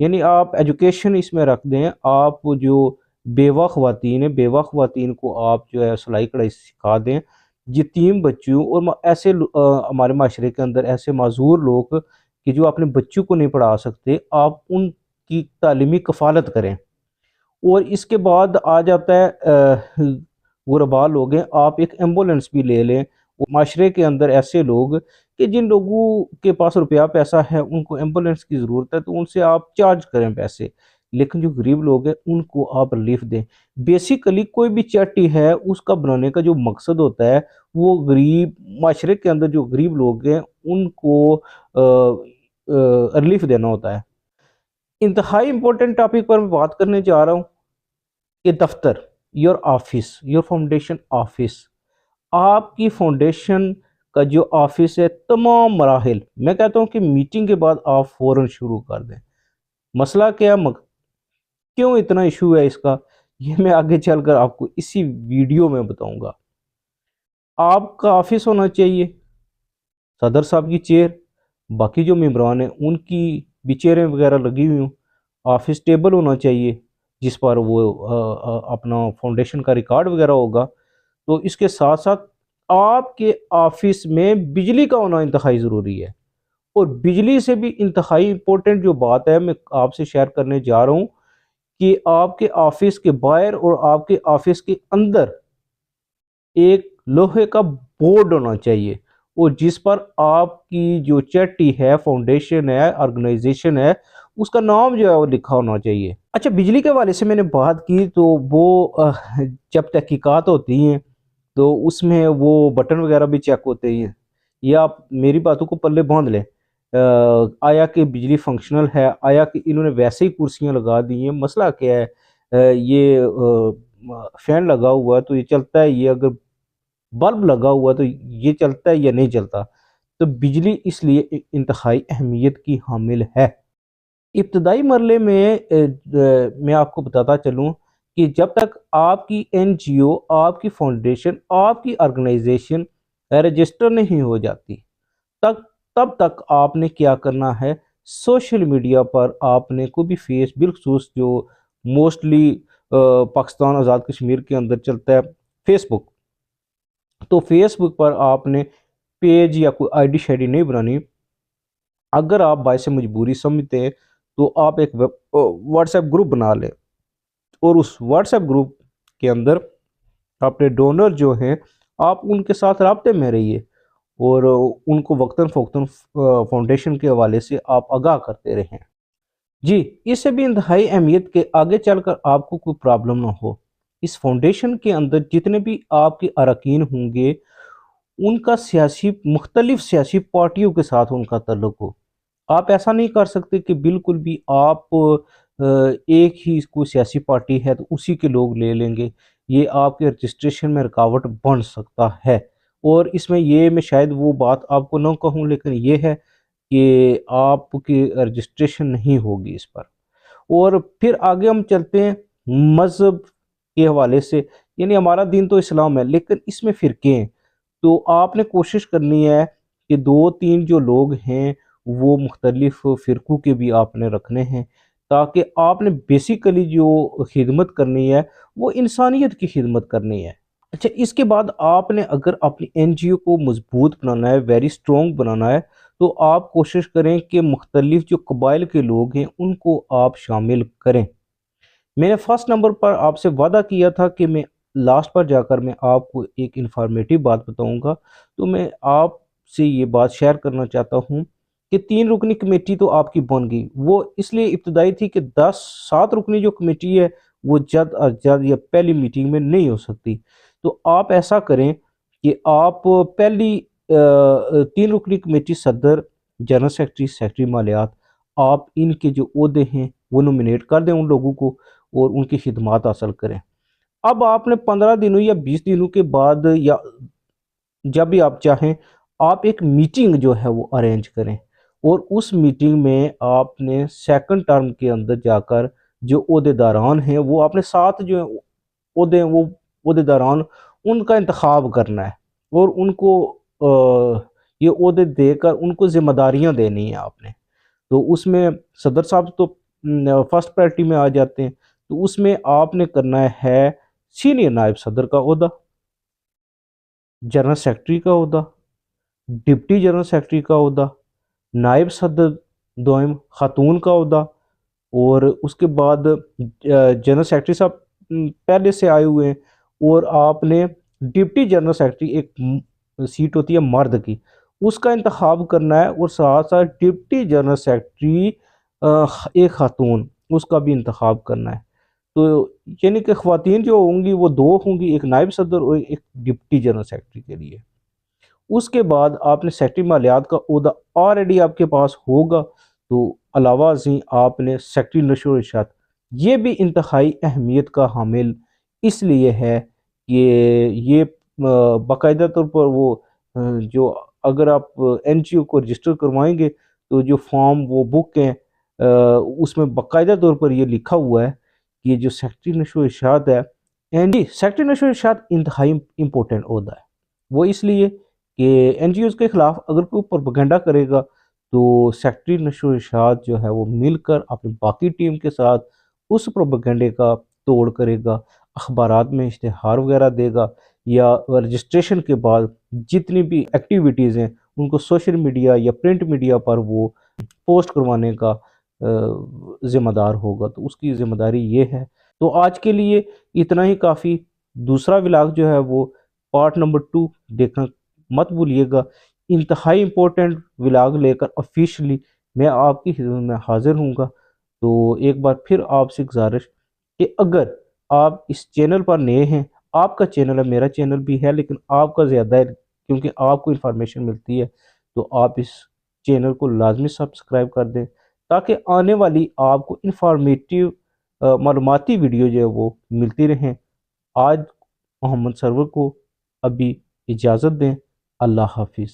یعنی آپ ایجوکیشن اس میں رکھ دیں، آپ جو بیوہ خواتین ہیں، بیوہ خواتین کو آپ جو ہے سلائی کڑھائی سکھا دیں، یتیم بچوں اور ایسے ہمارے معاشرے کے اندر ایسے معذور لوگ کہ جو اپنے بچوں کو نہیں پڑھا سکتے، آپ ان کی تعلیمی کفالت کریں۔ اور اس کے بعد آ جاتا ہے غربا لوگ ہیں، آپ ایک ایمبولینس بھی لے لیں۔ معاشرے کے اندر ایسے لوگ کہ جن لوگوں کے پاس روپیہ پیسہ ہے، ان کو ایمبولینس کی ضرورت ہے، تو ان سے آپ چارج کریں پیسے، لیکن جو غریب لوگ ہیں ان کو آپ ریلیف دیں۔ بیسیکلی کوئی بھی چیریٹی ہے، اس کا بنانے کا جو مقصد ہوتا ہے وہ غریب معاشرے کے اندر جو غریب لوگ ہیں ان کو ریلیف دینا ہوتا ہے۔ انتہائی امپورٹنٹ ٹاپک پر میں بات کرنے جا رہا ہوں کہ دفتر، your office, your foundation office, آپ کی فاؤنڈیشن کا جو آفس ہے، تمام مراحل، میں کہتا ہوں کہ میٹنگ کے بعد آپ فوراً شروع کر دیں۔ مسئلہ کیا کیوں اتنا ایشو ہے اس کا، یہ میں آگے چل کر آپ کو اسی ویڈیو میں بتاؤں گا۔ آپ کا آفس ہونا چاہیے، صدر صاحب کی چیئر، باقی جو ممبران ہیں ان کی بھی چیئریں وغیرہ لگی ہوئی ہوں، آفس ٹیبل ہونا چاہیے جس پر وہ اپنا فاؤنڈیشن کا ریکارڈ وغیرہ ہوگا۔ تو اس کے ساتھ ساتھ آپ کے آفس میں بجلی کا ہونا انتہائی ضروری ہے، اور بجلی سے بھی انتہائی امپورٹنٹ جو بات ہے میں آپ سے شیئر کرنے جا رہا ہوں کہ آپ کے آفس کے باہر اور آپ کے آفس کے اندر ایک لوہے کا بورڈ ہونا چاہیے، اور جس پر آپ کی جو چیریٹی ہے، فاؤنڈیشن ہے، آرگنائزیشن ہے، اس کا نام جو ہے وہ لکھا ہونا چاہیے۔ اچھا، بجلی کے والے سے میں نے بات کی تو وہ جب تحقیقات ہوتی ہیں تو اس میں وہ بٹن وغیرہ بھی چیک ہوتے ہیں، یہ آپ میری باتوں کو پلے باندھ لیں۔ آیا کہ بجلی فنکشنل ہے، آیا کہ انہوں نے ویسے ہی کرسیاں لگا دی ہیں، مسئلہ کیا ہے، یہ فین لگا ہوا ہے تو یہ چلتا ہے، یہ اگر بلب لگا ہوا تو یہ چلتا ہے یا نہیں چلتا۔ تو بجلی اس لیے انتہائی اہمیت کی حامل ہے۔ ابتدائی مرحلے میں آپ کو بتاتا چلوں کہ جب تک آپ کی این جی او، آپ کی فاؤنڈیشن، آپ کی آرگنائزیشن رجسٹر نہیں ہو جاتی، تب تک آپ نے کیا کرنا ہے، سوشل میڈیا پر آپ نے کوئی بھی فیس، بالخصوص جو موسٹلی پاکستان آزاد کشمیر کے اندر چلتا ہے فیس بک، تو فیس بک پر آپ نے پیج یا کوئی آئی ڈی شائیڈی نہیں بنانی۔ اگر آپ باعث مجبوری سمجھتے ہیں تو آپ ایک واٹس ایپ گروپ بنا لیں، اور اس واٹس ایپ گروپ کے اندر اپنے ڈونر جو ہیں آپ ان کے ساتھ رابطے میں رہیے، اور ان کو وقتاً فوقتاً فاؤنڈیشن کے حوالے سے آپ آگاہ کرتے رہیں۔ جی، اس سے بھی انتہائی اہمیت کہ آگے چل کر آپ کو کوئی پرابلم نہ ہو۔ اس فاؤنڈیشن کے اندر جتنے بھی آپ کے اراکین ہوں گے، ان کا مختلف سیاسی پارٹیوں کے ساتھ ان کا تعلق ہو۔ آپ ایسا نہیں کر سکتے کہ بالکل بھی آپ ایک ہی کوئی سیاسی پارٹی ہے تو اسی کے لوگ لے لیں گے، یہ آپ کے رجسٹریشن میں رکاوٹ بن سکتا ہے۔ اور اس میں میں شاید وہ بات آپ کو نہ کہوں، لیکن یہ ہے کہ آپ کی رجسٹریشن نہیں ہوگی اس پر۔ اور پھر آگے ہم چلتے ہیں مذہب کے حوالے سے، یعنی ہمارا دین تو اسلام ہے، لیکن اس میں فرقے ہیں، تو آپ نے کوشش کرنی ہے کہ 2-3 جو لوگ ہیں وہ مختلف فرقوں کے بھی آپ نے رکھنے ہیں، تاکہ آپ نے بیسیکلی جو خدمت کرنی ہے وہ انسانیت کی خدمت کرنی ہے۔ اچھا، اس کے بعد آپ نے اگر اپنی این جی او کو مضبوط بنانا ہے، ویری سٹرونگ بنانا ہے، تو آپ کوشش کریں کہ مختلف جو قبائل کے لوگ ہیں ان کو آپ شامل کریں۔ میں نے فرسٹ نمبر پر آپ سے وعدہ کیا تھا کہ میں لاسٹ پر جا کر میں آپ کو ایک انفارمیٹیو بات بتاؤں گا، تو میں آپ سے یہ بات شیئر کرنا چاہتا ہوں کہ 3 رکنی کمیٹی تو آپ کی بن گئی، وہ اس لیے ابتدائی تھی کہ 7 رکنی جو کمیٹی ہے وہ جلد از جلد یا پہلی میٹنگ میں نہیں ہو سکتی، تو آپ ایسا کریں کہ آپ پہلی 3 رکنی کمیٹی صدر، جنرل سیکرٹری، سیکرٹری مالیات، آپ ان کے جو عہدے ہیں وہ نومینیٹ کر دیں ان لوگوں کو، اور ان کی خدمات حاصل کریں۔ اب آپ نے 15 دنوں یا 20 دنوں کے بعد یا جب بھی آپ چاہیں آپ ایک میٹنگ جو ہے وہ ارینج کریں، اور اس میٹنگ میں آپ نے سیکنڈ ٹرم کے اندر جا کر جو عہدے داران ہیں وہ اپنے ساتھ جو عہدے ہیں وہ عہدے داران ان کا انتخاب کرنا ہے، اور ان کو یہ عہدے دے کر ان کو ذمہ داریاں دینی ہیں آپ نے۔ تو اس میں صدر صاحب تو فرسٹ پریورٹی میں آ جاتے ہیں، تو اس میں آپ نے کرنا ہے سینئر نائب صدر کا عہدہ، جنرل سیکرٹری کا عہدہ، ڈپٹی جنرل سیکرٹری کا عہدہ، نائب صدر دوئم خاتون کا عہدہ، اور اس کے بعد جنرل سیکرٹری صاحب پہلے سے آئے ہوئے ہیں، اور آپ نے ڈپٹی جنرل سیکرٹری، ایک سیٹ ہوتی ہے مرد کی، اس کا انتخاب کرنا ہے، اور ساتھ ساتھ ڈپٹی جنرل سیکرٹری ایک خاتون، اس کا بھی انتخاب کرنا ہے۔ تو یعنی کہ خواتین جو ہوں گی وہ دو ہوں گی، ایک نائب صدر اور ایک ڈپٹی جنرل سیکرٹری کے لیے۔ اس کے بعد آپ نے سیکرٹری مالیات کا عہدہ آلریڈی آپ کے پاس ہوگا، تو علاوہ ازیں آپ نے سیکرٹری نشر و ارشاد، یہ بھی انتہائی اہمیت کا حامل اس لیے ہے کہ یہ باقاعدہ طور پر وہ جو اگر آپ این جی او کو رجسٹر کروائیں گے تو جو فارم وہ بک ہیں اس میں باقاعدہ طور پر یہ لکھا ہوا ہے کہ یہ جو سیکرٹری نشر و ارشاد ہے، سیکرٹری نشر و ارشاد انتہائی امپورٹنٹ عہدہ ہے۔ وہ اس لیے کہ این جی اوز کے خلاف اگر کوئی پروپیگنڈا کرے گا تو سیکرٹری نشر و ارشاد جو ہے وہ مل کر اپنی باقی ٹیم کے ساتھ اس پروپیگنڈے کا توڑ کرے گا، اخبارات میں اشتہار وغیرہ دے گا، یا رجسٹریشن کے بعد جتنی بھی ایکٹیویٹیز ہیں ان کو سوشل میڈیا یا پرنٹ میڈیا پر وہ پوسٹ کروانے کا ذمہ دار ہوگا۔ تو اس کی ذمہ داری یہ ہے۔ تو آج کے لیے اتنا ہی کافی۔ دوسرا ولاگ جو ہے وہ پارٹ نمبر 2 دیکھنا مت بھولیے گا۔ انتہائی امپورٹنٹ ولاگ لے کر آفیشلی میں آپ کی خدمت میں حاضر ہوں گا۔ تو ایک بار پھر آپ سے گزارش کہ اگر آپ اس چینل پر نئے ہیں، آپ کا چینل ہے، میرا چینل بھی ہے، لیکن آپ کا زیادہ ہے کیونکہ آپ کو انفارمیشن ملتی ہے، تو آپ اس چینل کو لازمی سبسکرائب کر دیں تاکہ آنے والی آپ کو انفارمیٹیو معلوماتی ویڈیو جو ہے وہ ملتی رہیں۔ آج محمد سرور کو ابھی اجازت دیں۔ اللہ حافظ۔